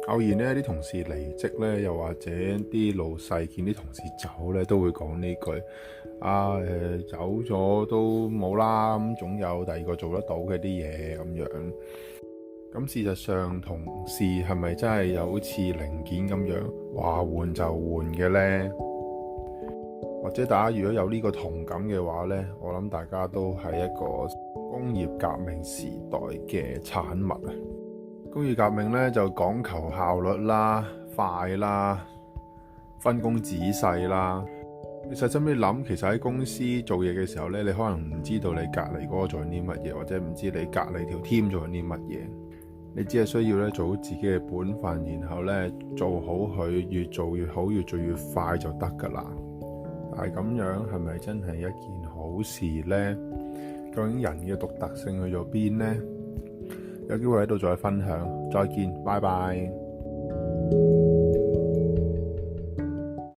偶然呢啲同事離職呢，又或者啲老細見啲同事走呢，都會講呢句走咗都冇啦，咁總有第二個做得到嘅啲嘢咁樣。咁事實上，同事係咪真係有好似零件咁樣話換就換嘅呢？或者大家如果有呢個同感嘅話呢，我諗大家都係一個工業革命時代嘅產物啊！工業革命呢，就講求效率啦、快啦、分工仔細啦。你實際啲諗，其實喺公司做嘢嘅時候呢，你可能唔知道你隔離嗰個做緊啲乜嘢，或者唔知你隔離條 team 做緊啲乜嘢。你只係需要咧做好自己嘅本分，然後咧做好佢，越做越好，越做越快就得㗎啦。但係咁樣係咪真係一件好事呢？究竟人嘅獨特性去咗邊呢？有機會喺度再分享，再見，拜拜。